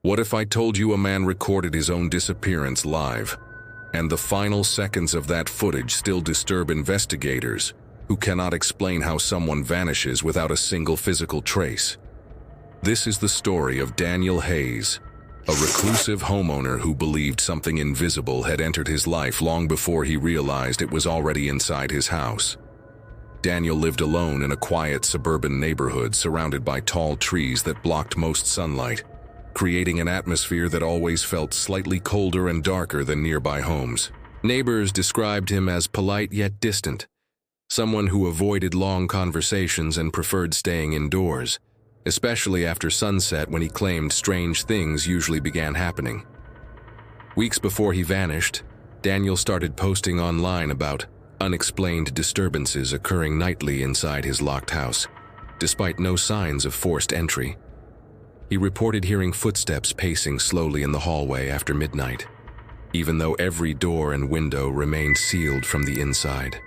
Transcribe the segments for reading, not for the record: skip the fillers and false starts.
What if I told you a man recorded his own disappearance live, and the final seconds of that footage still disturb investigators who cannot explain how someone vanishes without a single physical trace? This is the story of Daniel Hayes, a reclusive homeowner who believed something invisible had entered his life long before he realized it was already inside his house. Daniel lived alone in a quiet suburban neighborhood surrounded by tall trees that blocked most sunlight, creating an atmosphere that always felt slightly colder and darker than nearby homes. Neighbors described him as polite yet distant, someone who avoided long conversations and preferred staying indoors, especially after sunset when he claimed strange things usually began happening. Weeks before he vanished, Daniel started posting online about unexplained disturbances occurring nightly inside his locked house, despite no signs of forced entry. He reported hearing footsteps pacing slowly in the hallway after midnight, even though every door and window remained sealed from the inside.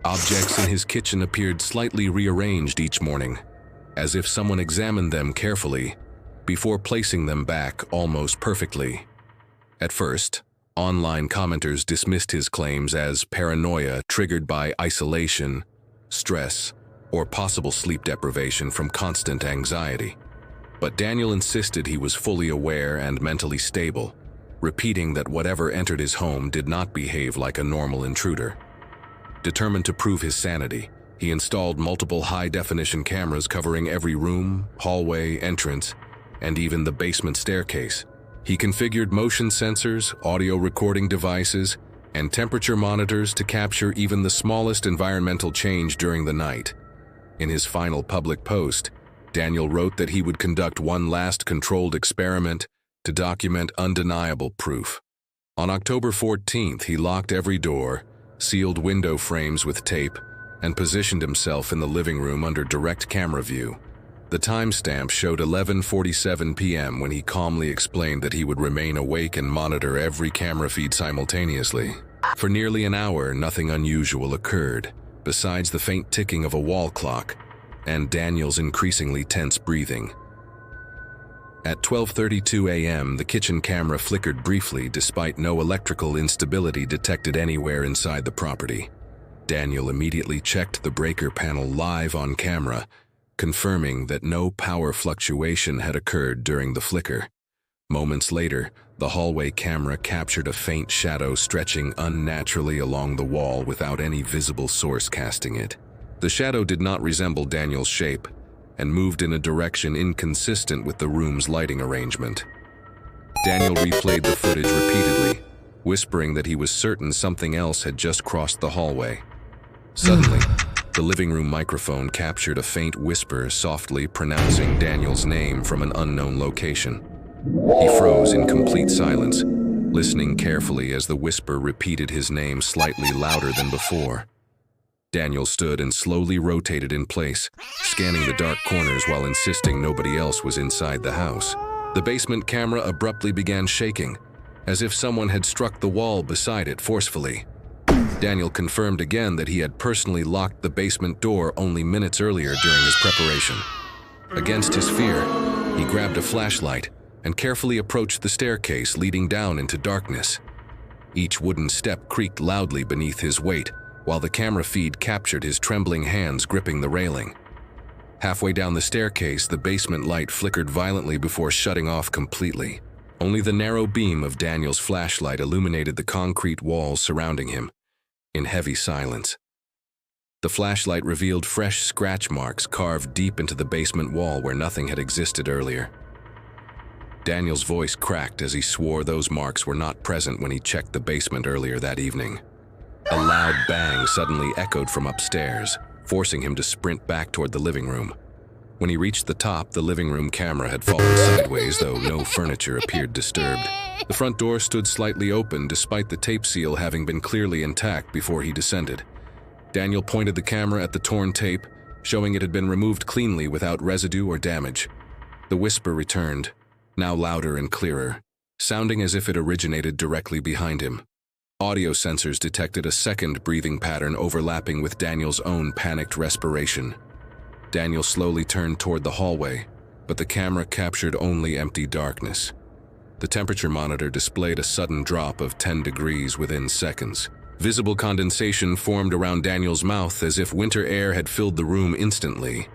Objects in his kitchen appeared slightly rearranged each morning, as if someone examined them carefully before placing them back almost perfectly. At first, online commenters dismissed his claims as paranoia triggered by isolation, stress, or possible sleep deprivation from constant anxiety. But Daniel insisted he was fully aware and mentally stable, repeating that whatever entered his home did not behave like a normal intruder. Determined to prove his sanity, he installed multiple high-definition cameras covering every room, hallway, entrance, and even the basement staircase. He configured motion sensors, audio recording devices, and temperature monitors to capture even the smallest environmental change during the night. In his final public post, Daniel wrote that he would conduct one last controlled experiment to document undeniable proof. On October 14th, he locked every door, sealed window frames with tape, and positioned himself in the living room under direct camera view. The timestamp showed 11:47 p.m. when he calmly explained that he would remain awake and monitor every camera feed simultaneously. For nearly an hour, nothing unusual occurred, besides the faint ticking of a wall clock and Daniel's increasingly tense breathing. At 12:32 a.m., the kitchen camera flickered briefly despite no electrical instability detected anywhere inside the property. Daniel immediately checked the breaker panel live on camera, confirming that no power fluctuation had occurred during the flicker. Moments later, the hallway camera captured a faint shadow stretching unnaturally along the wall without any visible source casting it. The shadow did not resemble Daniel's shape and moved in a direction inconsistent with the room's lighting arrangement. Daniel replayed the footage repeatedly, whispering that he was certain something else had just crossed the hallway. Suddenly, the living room microphone captured a faint whisper softly pronouncing Daniel's name from an unknown location. He froze in complete silence, listening carefully as the whisper repeated his name slightly louder than before. Daniel stood and slowly rotated in place, scanning the dark corners while insisting nobody else was inside the house. The basement camera abruptly began shaking, as if someone had struck the wall beside it forcefully. Daniel confirmed again that he had personally locked the basement door only minutes earlier during his preparation. Against his fear, he grabbed a flashlight and carefully approached the staircase leading down into darkness. Each wooden step creaked loudly beneath his weight, while the camera feed captured his trembling hands gripping the railing. Halfway down the staircase, the basement light flickered violently before shutting off completely. Only the narrow beam of Daniel's flashlight illuminated the concrete walls surrounding him, in heavy silence. The flashlight revealed fresh scratch marks carved deep into the basement wall where nothing had existed earlier. Daniel's voice cracked as he swore those marks were not present when he checked the basement earlier that evening. A loud bang suddenly echoed from upstairs, forcing him to sprint back toward the living room. When he reached the top, the living room camera had fallen sideways, though no furniture appeared disturbed. The front door stood slightly open, despite the tape seal having been clearly intact before he descended. Daniel pointed the camera at the torn tape, showing it had been removed cleanly without residue or damage. The whisper returned, now louder and clearer, sounding as if it originated directly behind him. Audio sensors detected a second breathing pattern overlapping with Daniel's own panicked respiration. Daniel slowly turned toward the hallway, but the camera captured only empty darkness. The temperature monitor displayed a sudden drop of 10 degrees within seconds. Visible condensation formed around Daniel's mouth as if winter air had filled the room instantly.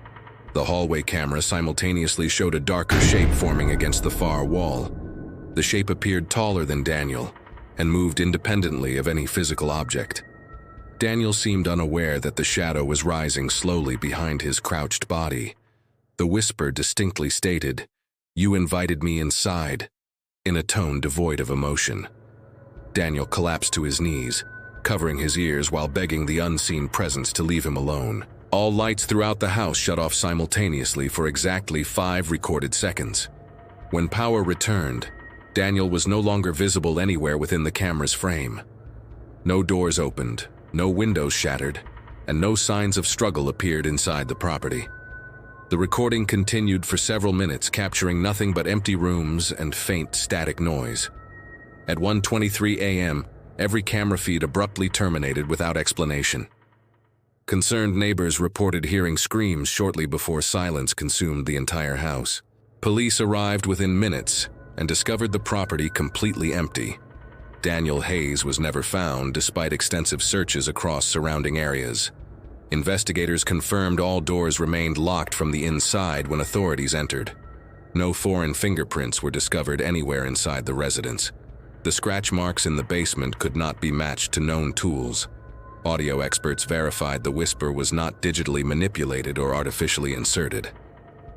The hallway camera simultaneously showed a darker shape forming against the far wall. The shape appeared taller than Daniel and moved independently of any physical object. Daniel seemed unaware that the shadow was rising slowly behind his crouched body. The whisper distinctly stated, "You invited me inside," in a tone devoid of emotion. Daniel collapsed to his knees, covering his ears while begging the unseen presence to leave him alone. All lights throughout the house shut off simultaneously for exactly 5 recorded seconds. When power returned, Daniel was no longer visible anywhere within the camera's frame. No doors opened, no windows shattered, and no signs of struggle appeared inside the property. The recording continued for several minutes, capturing nothing but empty rooms and faint static noise. At 1:23 a.m., every camera feed abruptly terminated without explanation. Concerned neighbors reported hearing screams shortly before silence consumed the entire house. Police arrived within minutes and discovered the property completely empty. Daniel Hayes was never found despite extensive searches across surrounding areas. Investigators confirmed all doors remained locked from the inside when authorities entered. No foreign fingerprints were discovered anywhere inside the residence. The scratch marks in the basement could not be matched to known tools. Audio experts verified the whisper was not digitally manipulated or artificially inserted.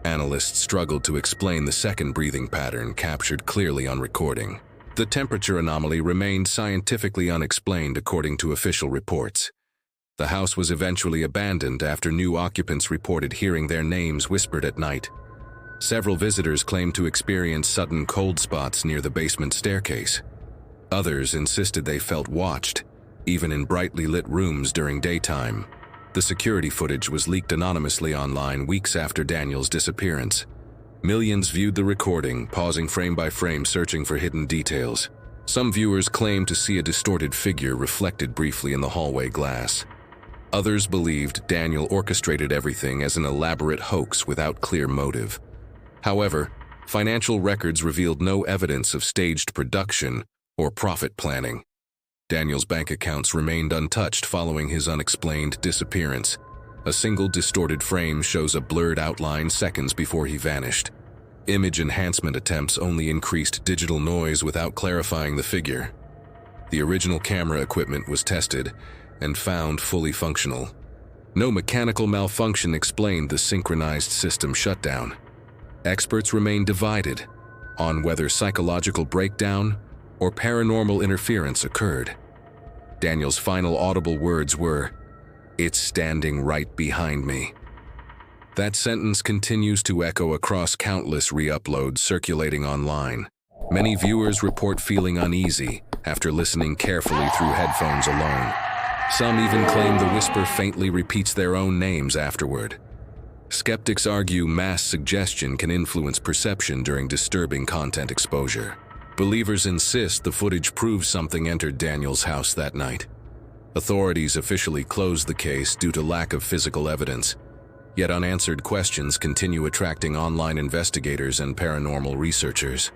Analysts struggled to explain the second breathing pattern captured clearly on recording. The temperature anomaly remained scientifically unexplained according to official reports. The house was eventually abandoned after new occupants reported hearing their names whispered at night. Several visitors claimed to experience sudden cold spots near the basement staircase. Others insisted they felt watched, even in brightly lit rooms during daytime. The security footage was leaked anonymously online weeks after Daniel's disappearance. Millions viewed the recording, pausing frame by frame searching for hidden details. Some viewers claimed to see a distorted figure reflected briefly in the hallway glass. Others believed Daniel orchestrated everything as an elaborate hoax without clear motive. However, financial records revealed no evidence of staged production or profit planning. Daniel's bank accounts remained untouched following his unexplained disappearance. A single distorted frame shows a blurred outline seconds before he vanished. Image enhancement attempts only increased digital noise without clarifying the figure. The original camera equipment was tested and found fully functional. No mechanical malfunction explained the synchronized system shutdown. Experts remain divided on whether psychological breakdown or paranormal interference occurred. Daniel's final audible words were, "It's standing right behind me." That sentence continues to echo across countless re-uploads circulating online. Many viewers report feeling uneasy after listening carefully through headphones alone. Some even claim the whisper faintly repeats their own names afterward. Skeptics argue mass suggestion can influence perception during disturbing content exposure. Believers insist the footage proves something entered Daniel's house that night. Authorities officially closed the case due to lack of physical evidence, yet unanswered questions continue attracting online investigators and paranormal researchers.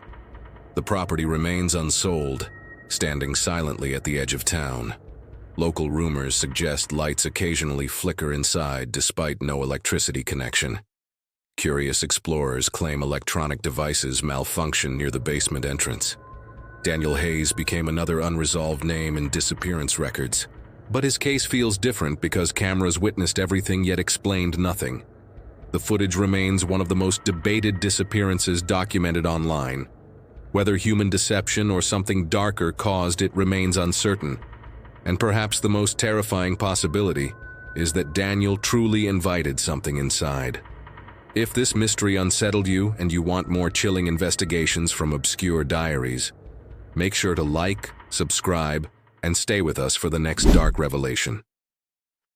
The property remains unsold, standing silently at the edge of town. Local rumors suggest lights occasionally flicker inside despite no electricity connection. Curious explorers claim electronic devices malfunction near the basement entrance. Daniel Hayes became another unresolved name in disappearance records. But his case feels different because cameras witnessed everything yet explained nothing. The footage remains one of the most debated disappearances documented online. Whether human deception or something darker caused it remains uncertain. And perhaps the most terrifying possibility is that Daniel truly invited something inside. If this mystery unsettled you and you want more chilling investigations from obscure diaries, make sure to like, subscribe, and stay with us for the next dark revelation.